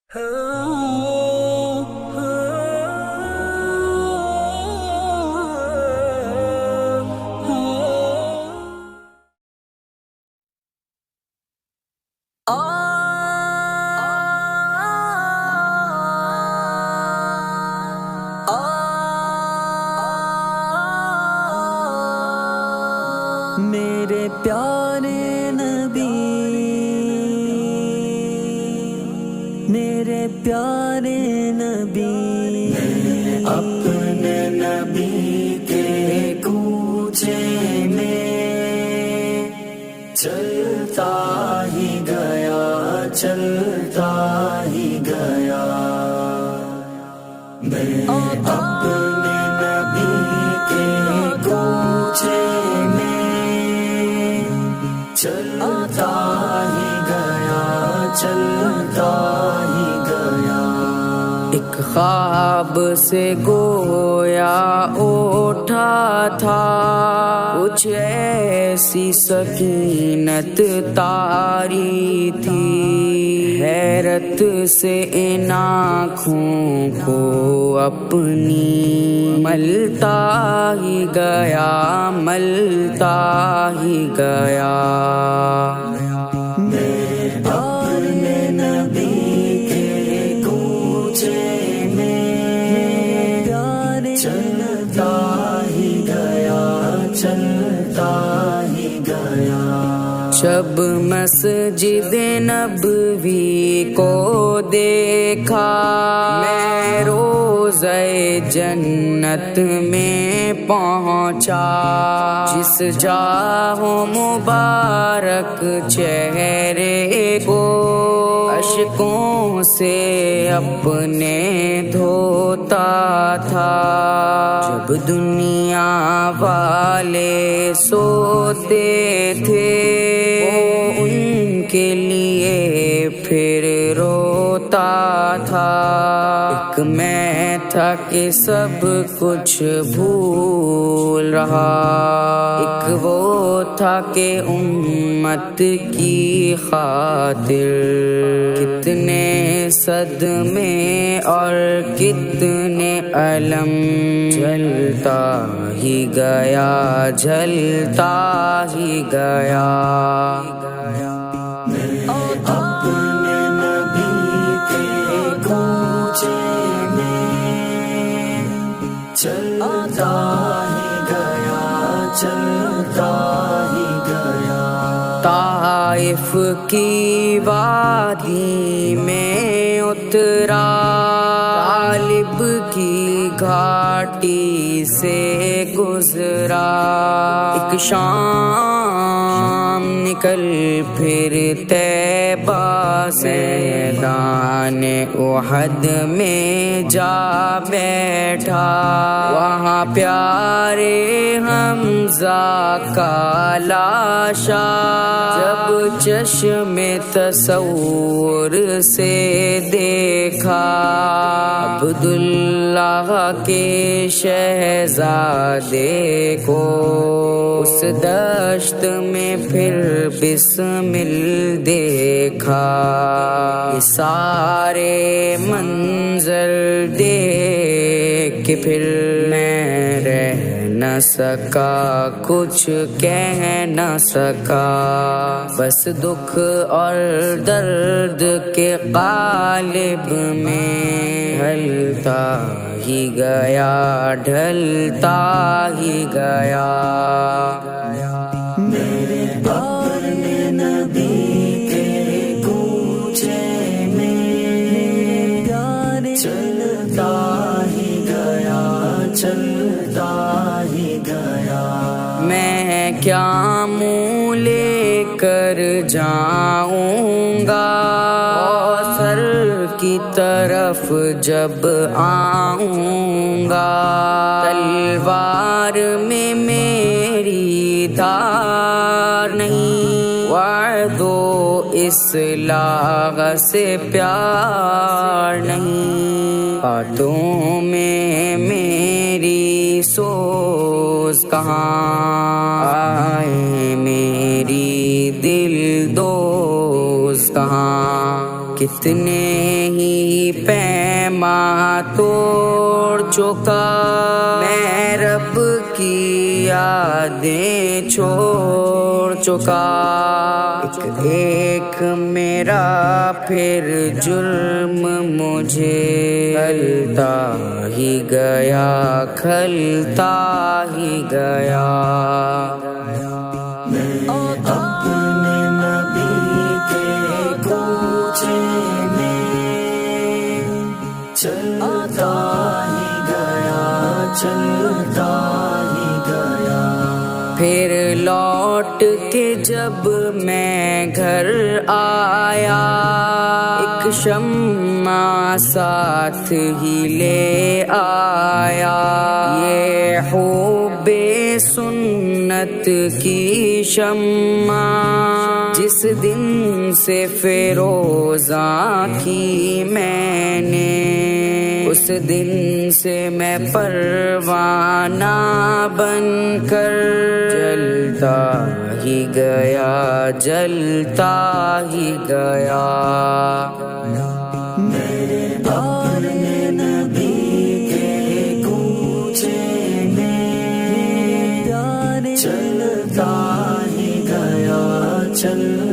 میرے پیارے نبی، میرے پیارے نبی، اپنے نبی کے کوچے میں چلتا ہی گیا، چلتا ہی گیا، میں اپنے نبی کے کوچے میں چلتا ہی گیا، چلتا ہی گیا۔ ایک خواب سے گویا اٹھا تھا، کچھ ایسی سکینت طاری تھی، حیرت سے ان آنکھوں کو اپنی ملتا ہی گیا، ملتا ہی گیا۔ میں اپنے نبی کے کوچے میں چلتا ہی گیا، چلتا ہی گیا۔ جب مسجد نبوی کو دیکھا، میں روضہ جنت میں پہنچا، جس جاہ مبارک چہرے کو اشکوں سے اپنے دھوتا تھا، جب دنیا والے سوتے تھے وہ ان کے لیے پھر روتا تھا۔ ایک میں تھا کہ سب کچھ بھول رہا، ایک وہ تھا کہ امت کی خاطر کتنے صدمے اور کتنے الم جھلتا ہی گیا، جھلتا ہی گیا۔ اپنے نبی کے کوچے میں چلتا ہی گیا، چلتا ہی گیا۔ طائف کی وادی میں اترا، طالب کی گھاٹی سے گزرا، ایک شام نکل پھر طیبہ سے میدان احد میں جا بیٹھا، وہاں پیارے حمزہ کا لاشا جب چشم تصور سے دیکھا، عبداللہ کے شہزادے کو اس دشت میں پھر بسمل دیکھا، یہ سارے منظر دیکھ کے پھر میں رہ نہ سکا، کچھ کہہ نہ سکا، بس دکھ اور درد کے قالب میں ڈھلتا ہی گیا، ڈھلتا ہی گیا۔ میرے اپنے نبی کے کوچے میں چلتا ہی گیا، چلتا ہی گیا۔ میں کیا منہ لے کر جاؤں گا، سر کی طرف جب آؤں گا، تلوار میں میری دھار نہیں، وعد و اصلاح سے پیار نہیں، باتوں میں میری سوز کہاں آئے، میری دل دوز کہاں، کہ کتنے ہی پیما توڑ چکا، میں رب کی یادیں چھوڑ چکا، ایک ایک میرا پھر جرم مجھے کھلتا ہی گیا، کھلتا ہی گیا۔ اپنے نبی کے کوچے میں چلتا ہی گیا، چلتا ہی گیا۔ پھر لوٹ کے جب میں گھر آیا، ایک شمع ساتھ ہی لے آیا، یہ حب سنت کی شمع جس دن سے فیروزاں کی میں نے، اس دن سے میں پروانہ بن کر جلتا ہی گیا، جلتا ہی گیا۔ میرے اپنے نبی کے کوچے میں چلتا ہی گیا، چل